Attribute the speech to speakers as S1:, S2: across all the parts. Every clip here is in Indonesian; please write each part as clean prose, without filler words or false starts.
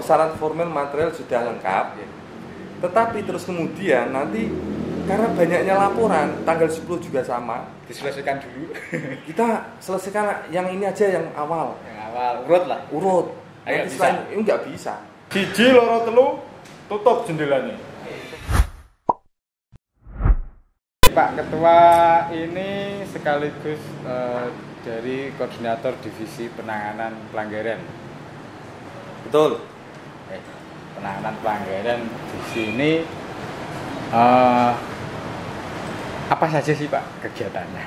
S1: Syarat formal material sudah lengkap, tetapi terus kemudian nanti karena banyaknya laporan, tanggal 10 juga sama,
S2: diselesaikan dulu.
S1: kita selesaikan yang ini aja, yang awal.
S2: Yang awal urut lah.
S1: Urut.
S2: Ayo,
S1: Nanti
S2: bisa.
S1: selain ini nggak bisa.
S2: Siji loro telu tutup jendelanya. Pak Ketua ini sekaligus dari koordinator divisi penanganan pelanggaran.
S1: Betul.
S2: Penanganan pelanggaran di sini apa saja sih Pak kegiatannya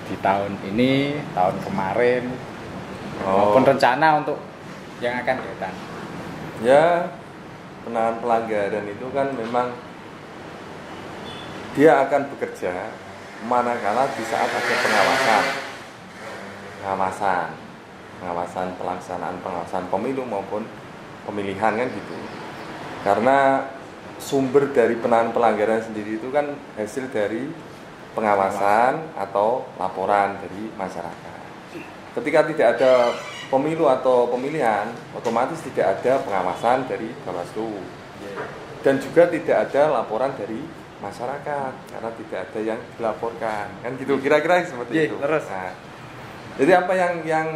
S2: di tahun ini, tahun kemarin, maupun rencana untuk yang akan datang?
S1: Ya, penanganan pelanggaran itu kan memang dia akan bekerja manakala di saat ada pengawasan pengawasan pemilu maupun pemilihan kan gitu. Karena sumber dari penanganan pelanggaran sendiri itu kan hasil dari pengawasan atau laporan dari masyarakat. Ketika tidak ada pemilu atau pemilihan, otomatis tidak ada pengawasan dari Bawaslu. Dan juga tidak ada laporan dari masyarakat karena tidak ada yang dilaporkan. Kan gitu, kira-kira seperti itu.
S2: Terus.
S1: Nah, jadi apa yang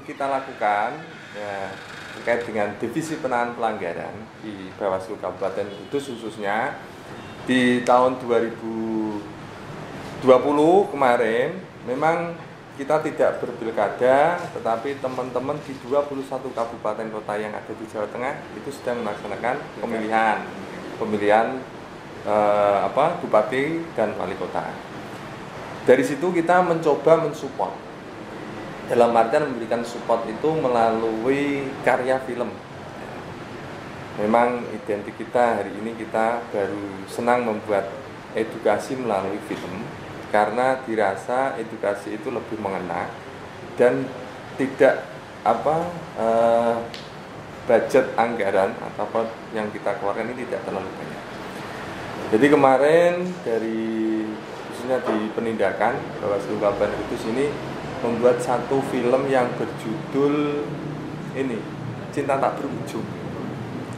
S1: kita lakukan ya, terkait dengan divisi penanganan pelanggaran di Bawaslu Kabupaten Kudus khususnya di tahun 2020 kemarin memang kita tidak berpilkada, tetapi teman-teman di 21 kabupaten kota yang ada di Jawa Tengah itu sedang melaksanakan pemilihan bupati dan wali kota. Dari situ kita mencoba mensupport. Dalam artian memberikan support itu melalui karya film. Memang identik kita hari ini kita baru senang membuat edukasi melalui film karena dirasa edukasi itu lebih mengena dan tidak budget anggaran atau apa yang kita keluarkan ini tidak terlalu banyak. Jadi kemarin dari khususnya di penindakan Bawaslu Kabupaten Kudus ini membuat satu film yang berjudul ini Cinta Tak Berujung.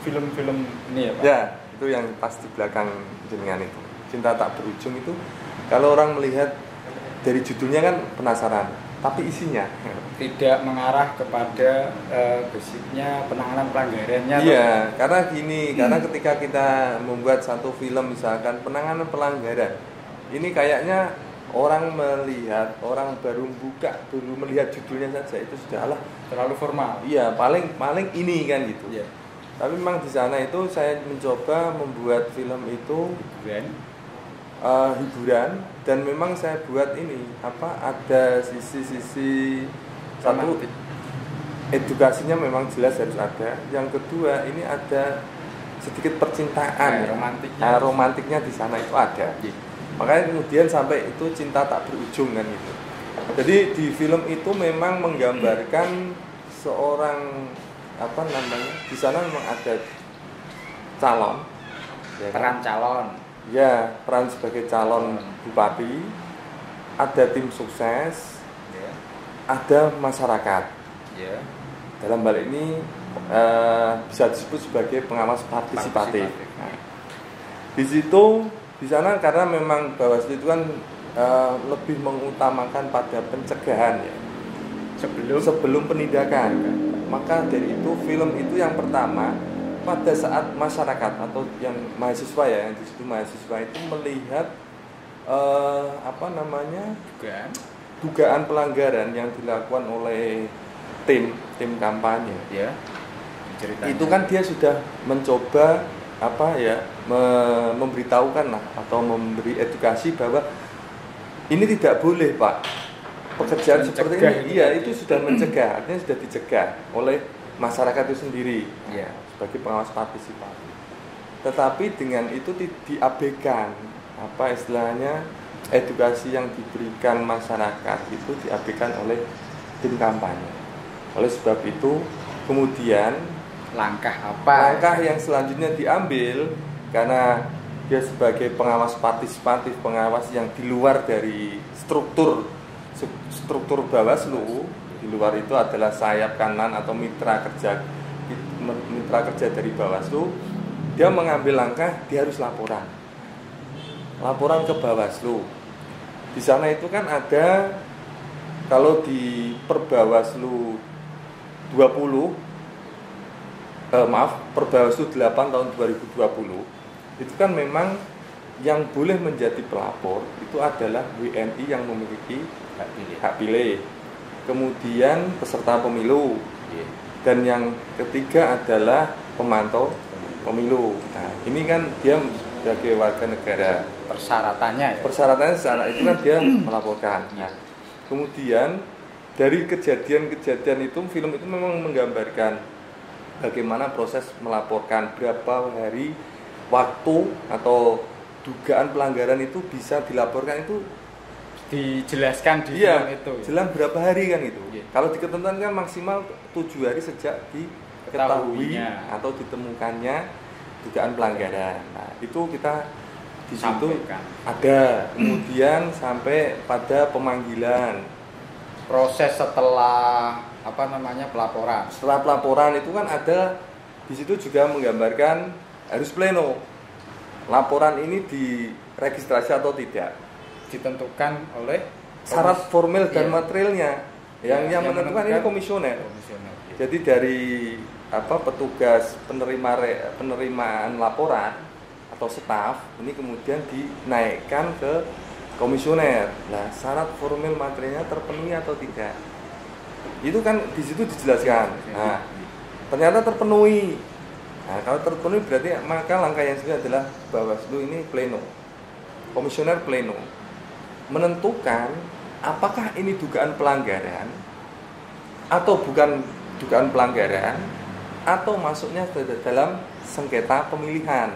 S2: Film-film ini ya Pak?
S1: Ya, itu yang pas di belakang jenengan itu. Cinta Tak Berujung itu kalau orang melihat dari judulnya kan penasaran, tapi isinya
S2: tidak mengarah kepada basicnya penanganan pelanggarannya.
S1: Iya, karena gini, karena ketika kita membuat satu film misalkan penanganan pelanggaran, ini kayaknya orang baru melihat judulnya saja itu sudah
S2: terlalu formal.
S1: Iya, paling ini kan gitu.
S2: Iya.
S1: Tapi memang di sana itu saya mencoba membuat film itu hiburan dan memang saya buat ini ada sisi satu edukasinya memang jelas harus ada. Yang kedua ini ada sedikit percintaan, romantiknya di sana itu ada. Makanya kemudian sampai itu cinta tak berujung kan gitu. Jadi di film itu memang menggambarkan seorang di sana memang ada calon, ya kan?
S2: Peran calon.
S1: Ya, peran sebagai calon bupati, ada tim sukses, ada masyarakat. Dalam hal ini bisa disebut sebagai pengawas partisipatif. Nah, di sana karena memang Bawaslu itu kan lebih mengutamakan pada pencegahan ya, sebelum penindakan. Maka dari itu film itu yang pertama pada saat masyarakat atau yang mahasiswa ya, yang disebut mahasiswa itu melihat dugaan pelanggaran yang dilakukan oleh tim kampanye ya, itu kan dia sudah mencoba memberitahukan atau memberi edukasi bahwa ini tidak boleh Pak, pekerjaan seperti ini. Iya, itu sudah mencegah, artinya sudah dicegah oleh masyarakat itu sendiri ya, sebagai pengawas partisipatif. Tetapi dengan itu diabaikan istilahnya edukasi yang diberikan masyarakat itu diabaikan oleh tim kampanye. Oleh sebab itu kemudian langkah yang selanjutnya diambil karena dia sebagai pengawas partisipatif, pengawas yang di luar dari struktur Bawaslu. Di luar itu adalah sayap kanan atau mitra mitra kerja dari Bawaslu, dia mengambil langkah, dia harus laporan ke Bawaslu. Di sana itu kan ada, kalau di Perbawaslu 8 tahun 2020 itu kan memang yang boleh menjadi pelapor itu adalah WNI yang memiliki hak pilih. Kemudian peserta pemilu. Dan yang ketiga adalah pemantau pemilu. Nah, ini kan dia sebagai warga negara.
S2: Persyaratannya
S1: secara itu kan dia melaporkan. Nah, kemudian dari kejadian-kejadian itu, film itu memang menggambarkan bagaimana proses melaporkan, berapa hari waktu atau dugaan pelanggaran itu bisa dilaporkan, itu
S2: dijelaskan di film itu.
S1: Jelas berapa hari kan itu. Kalau di ketentuan kan maksimal 7 hari sejak diketahui atau ditemukannya dugaan pelanggaran. Nah, itu kita di situ ada. Kemudian sampai pada pemanggilan.
S2: Proses setelah pelaporan.
S1: Setelah pelaporan itu kan ada di situ juga menggambarkan harus pleno. Laporan ini diregistrasi atau tidak ditentukan oleh syarat formil dan materialnya. Yang menentukan ini komisioner. Jadi dari petugas penerimaan laporan atau staf ini kemudian dinaikkan ke komisioner. Nah, syarat formil materialnya terpenuhi atau tidak, itu kan di situ dijelaskan. Nah, ternyata terpenuhi. Nah, kalau terpenuhi berarti maka langkah yang selanjutnya adalah Bawaslu ini pleno, komisioner pleno menentukan apakah ini dugaan pelanggaran atau bukan dugaan pelanggaran, atau masuknya dalam sengketa pemilihan.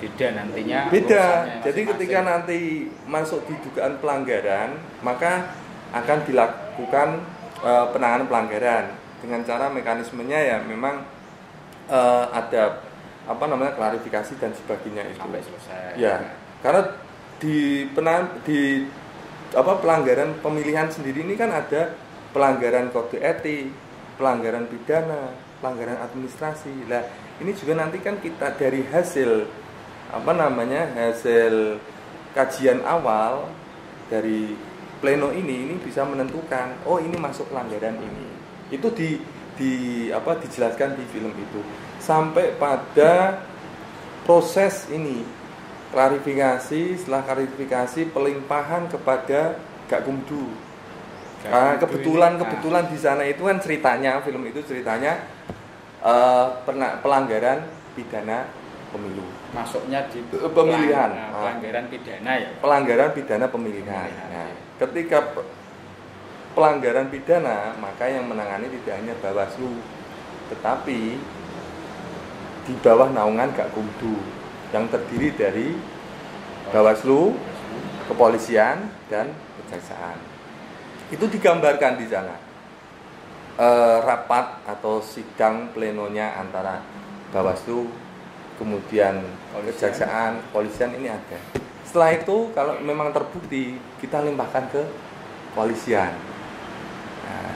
S2: Beda nantinya.
S1: Beda. Jadi ketika nanti masuk di dugaan pelanggaran, maka akan dilakukan penanganan pelanggaran dengan cara mekanismenya ya memang ada klarifikasi dan sebagainya itu.
S2: Sampai selesai.
S1: Ya. Karena di pelanggaran pemilihan sendiri ini kan ada pelanggaran kode etik, pelanggaran pidana, pelanggaran administrasi. Nah, ini juga nanti kan kita dari hasil hasil kajian awal dari pleno ini bisa menentukan ini masuk pelanggaran ini. Itu dijelaskan di film itu sampai pada proses ini klarifikasi, setelah klarifikasi pelimpahan kepada Gakumdu. Kebetulan di sana itu kan film itu ceritanya pelanggaran pidana pemilu.
S2: Masuknya di
S1: pemilihan.
S2: Pelanggaran pidana ya.
S1: Pelanggaran pidana pemilihan. Nah, ketika pelanggaran pidana, maka yang menangani tidak hanya Bawaslu, tetapi di bawah naungan Gakumdu yang terdiri dari Bawaslu, kepolisian dan kejaksaan. Itu digambarkan di sana. Rapat atau sidang plenonya antara Bawaslu, kemudian kejaksaan, kepolisian ini ada. Setelah itu kalau memang terbukti, kita limpahkan ke kepolisian. Nah,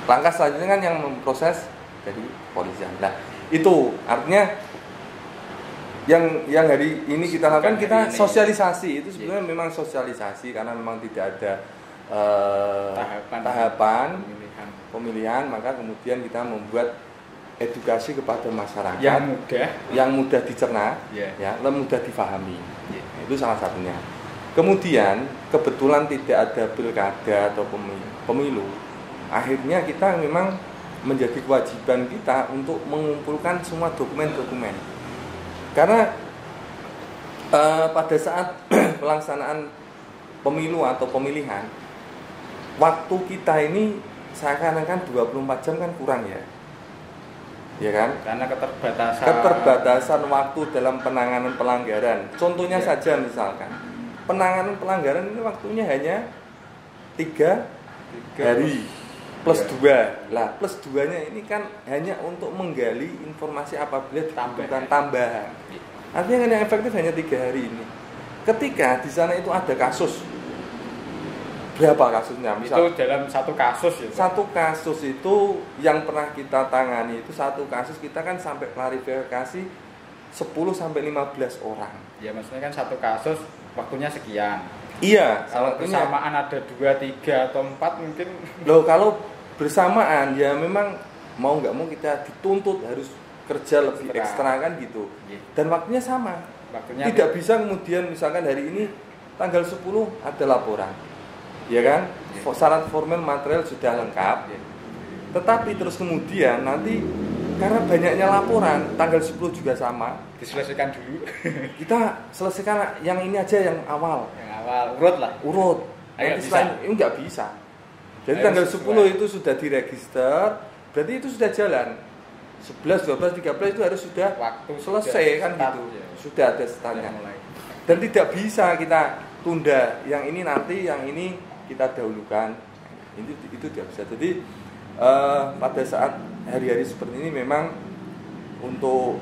S1: langkah selanjutnya kan yang memproses dari kepolisian. Nah, itu artinya yang hari ini kita lakukan, kita sosialisasi. Itu sebenarnya memang sosialisasi karena memang tidak ada tahapan pemilihan, maka kemudian kita membuat edukasi kepada masyarakat yang mudah dicerna, mudah difahami. Itu salah satunya. Kemudian kebetulan tidak ada pilkada atau pemilu, akhirnya kita memang menjadi kewajiban kita untuk mengumpulkan semua dokumen-dokumen. Karena pada saat pelaksanaan pemilu atau pemilihan, waktu kita ini seakan-akan 24 jam kan kurang ya. Ya kan?
S2: Karena
S1: keterbatasan waktu dalam penanganan pelanggaran. Contohnya saja misalkan penanganan pelanggaran ini waktunya hanya 3 hari plus 2. Lah plus 2-nya ini kan hanya untuk menggali informasi apabila dibutuhkan tambahan. Artinya kan yang efektif hanya 3 hari ini. Ketika di sana itu ada kasus berapa kasusnya?
S2: Misal, itu dalam satu kasus ya?
S1: Satu kasus itu yang pernah kita tangani itu satu kasus kita kan sampai klarifikasi 10 sampai 15 orang.
S2: Ya maksudnya kan satu kasus waktunya sekian.
S1: Iya,
S2: kalau bersamaan ada 2, 3 atau 4 mungkin.
S1: Loh kalau bersamaan ya memang mau nggak mau kita dituntut harus kerja lebih ekstra kan gitu. Dan waktunya sama. Tidak bisa kemudian misalkan hari ini tanggal 10 ada laporan. Ya kan? Syarat formal material sudah lengkap. Tetapi terus kemudian nanti karena banyaknya laporan tanggal 10 juga sama,
S2: diselesaikan dulu.
S1: Kita selesaikan yang ini aja yang awal.
S2: Yang awal urut lah.
S1: Urut. Nanti selain ini nggak bisa. Jadi tanggal 10 itu sudah diregister, berarti itu sudah jalan. 11, 12, 13 itu harus sudah waktu selesai kan gitu. Ya. Sudah ada startnya. Dan tidak bisa kita tunda yang ini nanti, yang ini kita dahulukan. Itu tidak bisa. Jadi pada saat hari-hari seperti ini memang untuk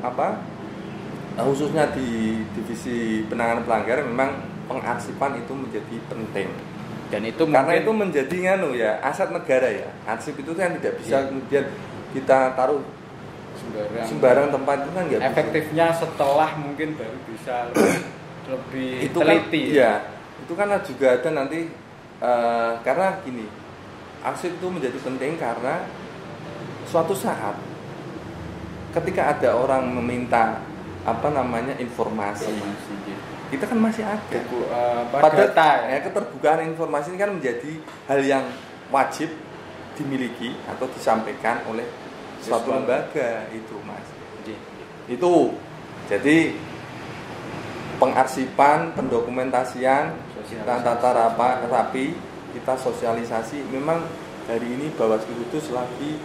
S1: khususnya di divisi penanganan pelanggaran memang pengarsipan itu menjadi penting. Dan itu karena itu menjadi aset negara ya. Arsip itu kan tidak bisa kemudian kita taruh sembarang tempat itu kan nggak bisa.
S2: Efektifnya setelah mungkin baru bisa lebih
S1: itu
S2: teliti.
S1: Kan, ya, itu kan juga ada nanti karena gini, arsip itu menjadi penting karena suatu saat ketika ada orang meminta informasi kita kan masih ada pada data ya, keterbukaan informasi ini kan menjadi hal yang wajib dimiliki atau disampaikan oleh suatu lembaga itu Mas. Itu jadi pengarsipan, pendokumentasian, tata rapi, kita sosialisasi. Memang hari ini Bawaslu Kudus lagi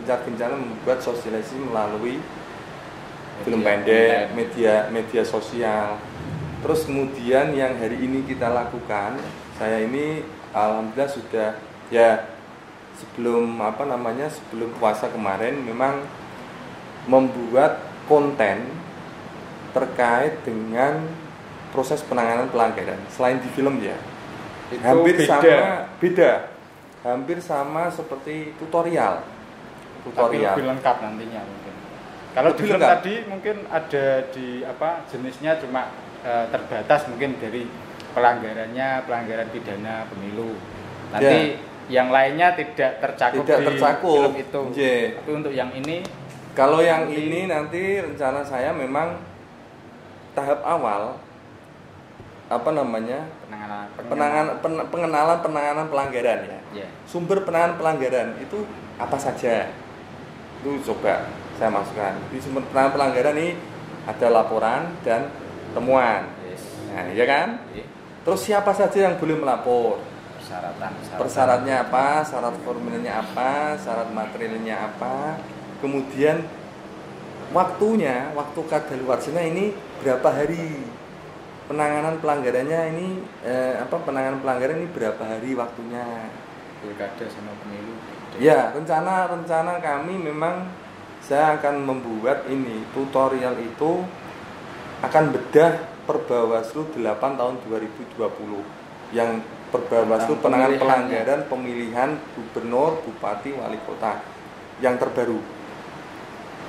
S1: gencar-gencarnya membuat sosialisasi melalui film pendek, media sosial. Terus kemudian yang hari ini kita lakukan, saya ini alhamdulillah sudah sebelum puasa kemarin memang membuat konten terkait dengan proses penanganan pelanggaran selain di film ya. Itu hampir sama seperti tutorial.
S2: Tapi lebih lengkap nantinya mungkin. Kalau di film tadi mungkin ada jenisnya cuma terbatas mungkin dari pelanggaran pidana pemilu. Nanti yang lainnya tidak tercakup di film itu. Tapi untuk yang ini,
S1: kalau yang ini nanti rencana saya memang tahap awal penanganan pelanggaran ya. Sumber penanganan pelanggaran itu apa saja? Itu coba saya masukkan. Di sumber penanganan pelanggaran ini ada laporan dan temuan. Nah, ya kan? Terus siapa saja yang boleh melapor? Persyaratnya apa? Syarat formilnya apa? Syarat materialnya apa? Kemudian waktu kadaluarsanya ini berapa hari? Penanganan pelanggarannya ini penanganan pelanggaran ini berapa hari waktunya?
S2: Pilkada sama pemilu.
S1: Ya, rencana kami memang saya akan membuat ini tutorial itu akan bedah Perbawaslu 8 tahun 2020 yang Perbawaslu penanganan pelanggaran pemilihan gubernur, bupati, wali kota yang terbaru.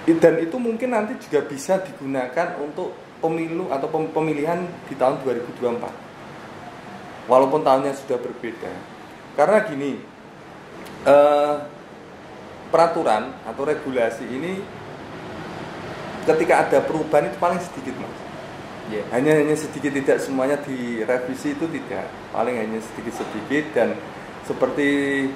S1: Dan itu mungkin nanti juga bisa digunakan untuk pemilu atau pemilihan di tahun 2024. Walaupun tahunnya sudah berbeda. Karena gini, peraturan atau regulasi ini ketika ada perubahan itu paling sedikit Mas. Hanya sedikit, tidak semuanya direvisi, itu tidak, paling hanya sedikit dan seperti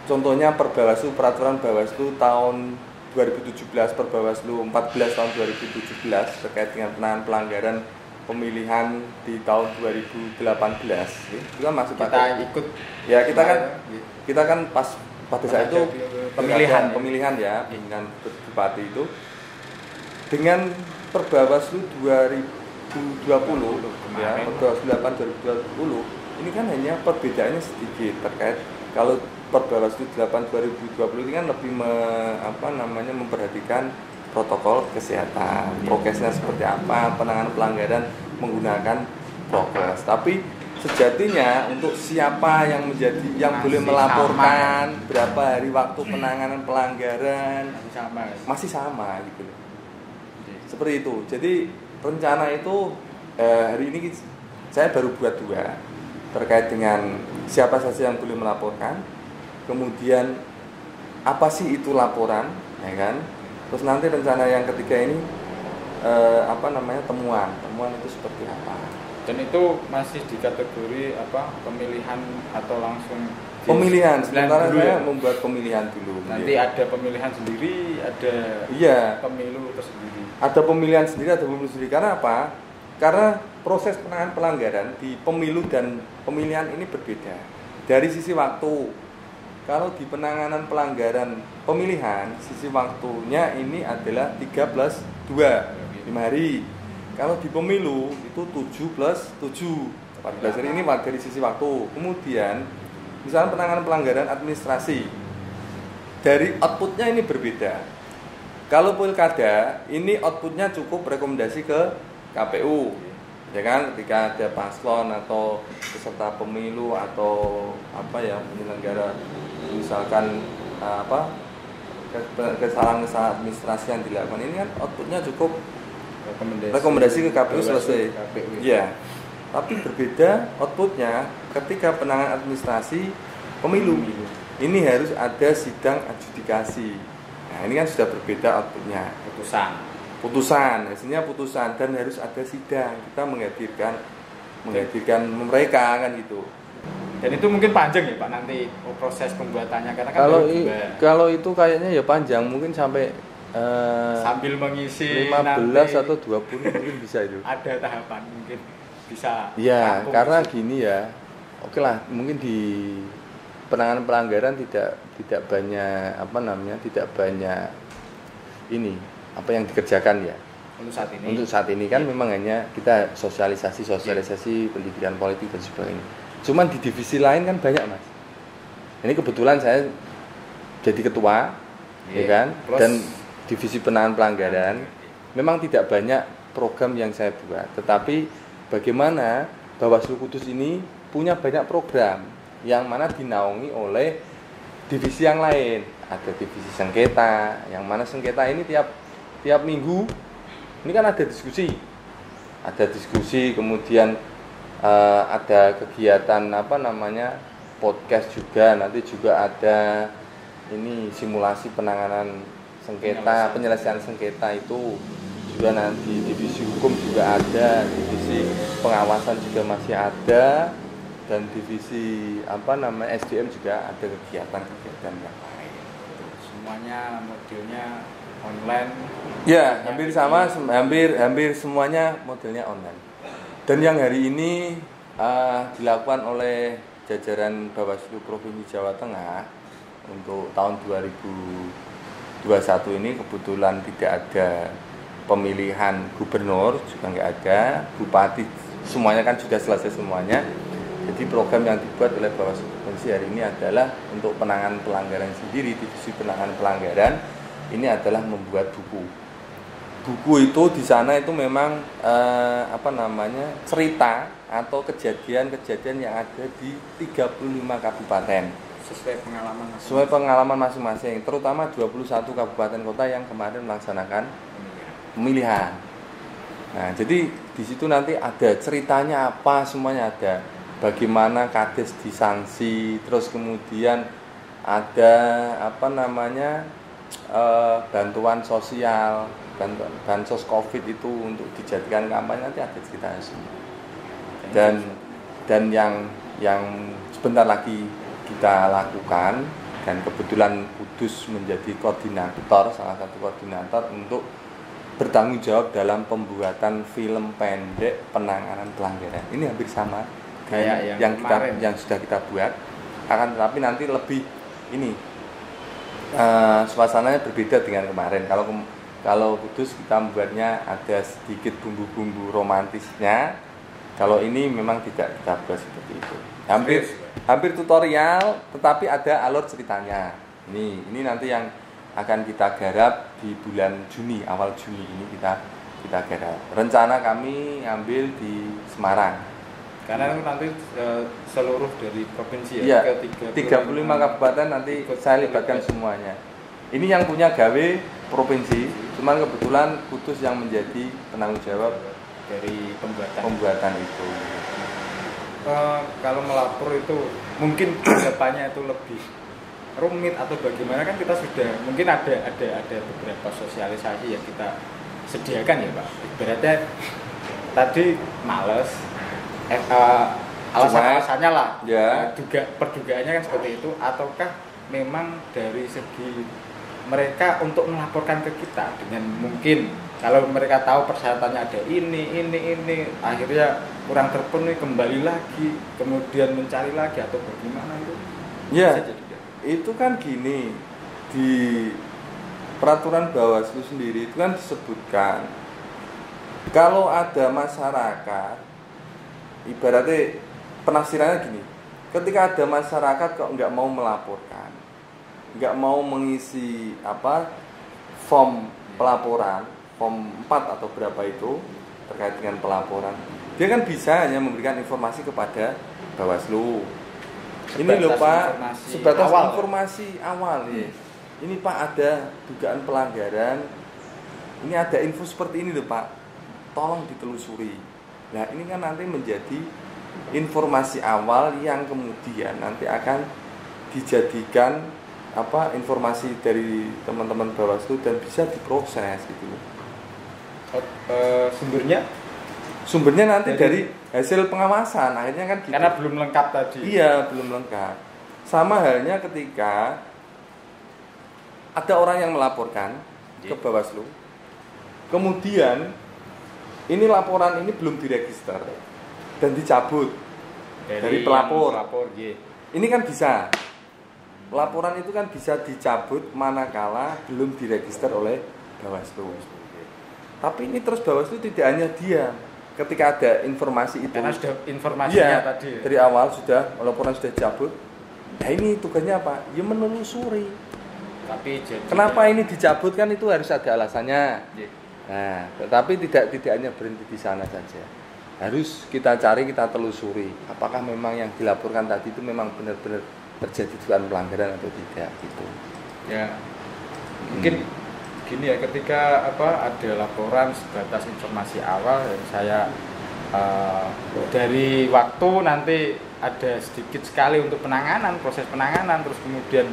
S1: contohnya peraturan Bawaslu tahun 2017, Perbawaslu 14 tahun 2017 terkait dengan penanganan pelanggaran pemilihan di tahun 2018 itu kan masih
S2: kita ikut
S1: ya, kita kan pas pada saat itu pemilihan ya dengan bupati itu dengan Perbawaslu 2020 ya, Perbawaslu 8 2020 ini kan hanya perbedaannya sedikit terkait kalau Perbawaslu 8 2020 ini kan lebih memperhatikan protokol kesehatan, prokesnya seperti apa, penanganan pelanggaran menggunakan prokes. Tapi sejatinya untuk siapa yang boleh melaporkan sama, berapa hari waktu penanganan pelanggaran masih sama gitu loh. Seperti itu. Jadi rencana itu hari ini saya baru buat 2 terkait dengan siapa saja yang boleh melaporkan, kemudian apa sih itu laporan, ya kan? Terus nanti rencana yang ketiga ini temuan itu seperti apa?
S2: Dan itu masih di kategori pemilihan atau langsung
S1: pemilihan. Sementara saya membuat pemilihan dulu.
S2: Nanti ada pemilihan sendiri, ada pemilu tersendiri.
S1: Ada pemilihan sendiri, ada pemilu sendiri. Karena apa? Karena proses penanganan pelanggaran di pemilu dan pemilihan ini berbeda. Dari sisi waktu, kalau di penanganan pelanggaran pemilihan, sisi waktunya ini adalah 3+2, 5 hari. Kalau di pemilu itu 7+7, 14 hari. Ini dari sisi waktu. Kemudian misalnya penanganan pelanggaran administrasi, dari outputnya ini berbeda. Kalau pilkada ini outputnya cukup rekomendasi ke KPU, ya kan? Ketika ada paslon atau peserta pemilu atau penyelenggara misalkan kesalahan administrasi yang dilakukan, ini kan outputnya cukup rekomendasi ke KPU selesai. Iya. Tapi berbeda outputnya ketika penanganan administrasi pemilu. Ini harus ada sidang adjudikasi. Nah, ini kan sudah berbeda outputnya. Putusan, hasilnya putusan, dan harus ada sidang. Kita menghadirkan mereka kan gitu.
S2: Dan itu mungkin panjang ya Pak nanti proses pembuatannya, karena kan
S1: kalau itu kayaknya ya panjang, mungkin sampai
S2: sambil mengisi
S1: 15 atau 20 mungkin bisa itu.
S2: Ada tahapan mungkin bisa.
S1: Ya, karena gini ya. Oke lah, mungkin di penanganan pelanggaran tidak banyak tidak banyak ini yang dikerjakan ya. Untuk saat ini kan memang hanya kita sosialisasi pendidikan politik dan sebagainya. Cuman di divisi lain kan banyak, Mas. Ini kebetulan saya jadi ketua, ya kan? Dan divisi penanganan pelanggaran memang tidak banyak program yang saya buat, tetapi bagaimana Bawaslu Kudus ini punya banyak program yang mana dinaungi oleh divisi yang lain. Ada divisi sengketa, yang mana sengketa ini tiap minggu ini kan ada diskusi, kemudian ada kegiatan podcast juga, nanti juga ada ini simulasi penanganan sengketa, penyelesaian sengketa itu juga, nanti divisi hukum juga ada, divisi pengawasan juga masih ada, dan divisi SDM juga ada kegiatan yang lain.
S2: Semuanya modelnya online.
S1: Ya, hampir semuanya modelnya online. Dan yang hari ini dilakukan oleh jajaran Bawaslu Provinsi Jawa Tengah untuk tahun 2021 ini, kebetulan tidak ada pemilihan gubernur, juga nggak ada, bupati, semuanya kan sudah selesai semuanya. Jadi program yang dibuat oleh Bawaslu Provinsi hari ini adalah untuk penanganan pelanggaran sendiri. Divisi penanganan pelanggaran ini adalah membuat buku itu di sana itu memang cerita atau kejadian-kejadian yang ada di 35 kabupaten sesuai pengalaman masing-masing, terutama 21 kabupaten kota yang kemarin melaksanakan pemilihan. Nah, jadi di situ nanti ada ceritanya apa, semuanya ada. Bagaimana kades disanksi, terus kemudian ada bantuan sosial, bansos COVID itu untuk dijadikan kampanye, nanti ada ceritanya semua. Dan yang sebentar lagi kita lakukan, dan kebetulan Kudus menjadi koordinator, salah satu koordinator untuk bertanggung jawab dalam pembuatan film pendek penanganan pelanggaran. Ini hampir sama kayak yang sudah kita buat, akan tetapi nanti lebih ini suasananya berbeda dengan kemarin. Kalau Kudus kita membuatnya ada sedikit bumbu-bumbu romantisnya. Kalau ini memang tidak kita buat seperti itu. Hampir tutorial, tetapi ada alur ceritanya. Ini nanti yang akan kita garap di bulan Juni, awal Juni ini kita garap. Rencana kami ambil di Semarang,
S2: Karena nanti seluruh dari provinsi
S1: ya, ke 35 kabupaten nanti saya libatkan semuanya. Ini yang punya gawe provinsi, cuman kebetulan Kudus yang menjadi penanggung jawab
S2: dari
S1: pembuatan itu.
S2: Kalau melapor itu mungkin kedepannya itu lebih rumit atau bagaimana, kan kita sudah mungkin ada beberapa sosialisasi yang kita sediakan ya Pak. Ibaratnya tadi males, alasan-alasannya lah,
S1: ya.
S2: Perdugaannya kan seperti itu, ataukah memang dari segi mereka untuk melaporkan ke kita dengan mungkin kalau mereka tahu persyaratannya ada ini akhirnya kurang terpenuhi, kembali lagi kemudian mencari lagi atau bagaimana itu?
S1: Ya, itu kan gini, di peraturan Bawaslu sendiri itu kan disebutkan kalau ada masyarakat, ibaratnya penafsirannya gini, ketika ada masyarakat kok nggak mau melaporkan, nggak mau mengisi form pelaporan, form 4 atau berapa itu terkait dengan pelaporan, dia kan bisa hanya memberikan informasi kepada Bawaslu. Ini loh Pak, sebatas informasi awal ya. Ini Pak ada dugaan pelanggaran, ini ada info seperti ini loh Pak, tolong ditelusuri. Nah ini kan nanti menjadi informasi awal yang kemudian nanti akan dijadikan informasi dari teman-teman Bawaslu dan bisa diproses gitu. Sumbernya nanti dari hasil pengawasan, akhirnya kan gitu.
S2: Karena belum lengkap tadi.
S1: Iya, belum lengkap. Sama halnya ketika ada orang yang melaporkan ke Bawaslu, kemudian ini laporan ini belum diregister dan dicabut dari pelapor. Ini kan bisa. Laporan itu kan bisa dicabut manakala belum diregister oleh Bawaslu. Tapi ini terus Bawaslu tidak hanya diam. Ketika ada informasi itu,
S2: karena sudah informasinya tadi
S1: dari awal sudah, laporan sudah dicabut. Nah ini tugasnya apa? Ya menelusuri.
S2: Tapi
S1: kenapa ini dicabut kan itu harus ada alasannya. Nah, tetapi tidak hanya berhenti di sana saja. Harus kita cari, kita telusuri. Apakah memang yang dilaporkan tadi itu memang benar-benar terjadi dugaan pelanggaran atau tidak gitu.
S2: Ya. Mungkin gini ya, ketika ada laporan sebatas informasi awal dan saya dari waktu nanti ada sedikit sekali untuk penanganan, proses penanganan, terus kemudian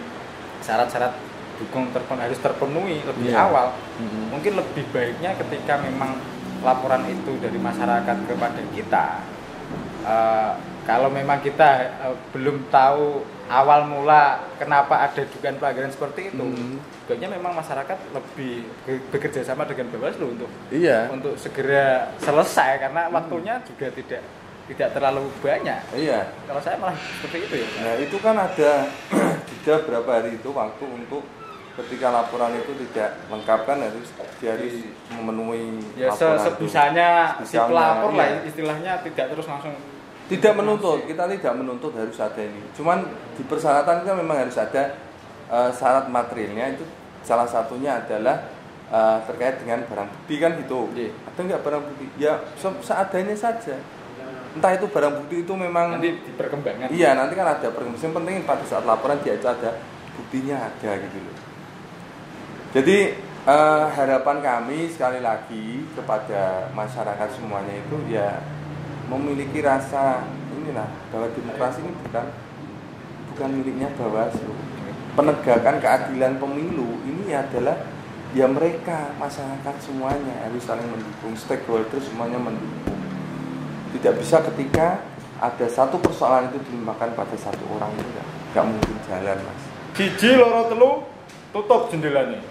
S2: syarat-syarat dukung harus terpenuhi lebih awal. Mungkin lebih baiknya ketika memang laporan itu dari masyarakat kepada kita, kalau memang kita belum tahu awal mula kenapa ada dugaan pelanggaran seperti itu, sebaiknya memang masyarakat lebih bekerja sama dengan Bawaslu untuk segera selesai, karena waktunya juga tidak terlalu banyak.
S1: Iya.
S2: Kalau saya malah seperti itu ya.
S1: Nah itu kan ada jeda berapa hari itu waktu untuk ketika laporan itu tidak lengkap kan harus memenuhi laporan
S2: sebisanya si pelapor lah istilahnya, tidak terus langsung.
S1: Tidak menuntut, kita tidak menuntut harus ada ini. Cuman di persyaratan kan memang harus ada syarat materialnya, itu salah satunya adalah terkait dengan barang bukti kan gitu. Ada nggak barang bukti? Ya seadanya saja. Entah itu barang bukti itu memang
S2: nanti diperkembangkan.
S1: Iya, nanti kan ada perkembangan. Yang penting pada saat laporan dia itu ada buktinya ada gitu loh. Jadi harapan kami sekali lagi kepada masyarakat semuanya itu ya memiliki rasa inilah bahwa demokrasi ini bukan miliknya Bawaslu. Penegakan keadilan pemilu ini adalah ya mereka, masyarakat semuanya harus saling mendukung, stakeholder semuanya mendukung. Tidak bisa ketika ada satu persoalan itu dilimpahkan pada satu orang, itu nggak mungkin jalan Mas.
S2: Siji loro telu tutup jendelanya.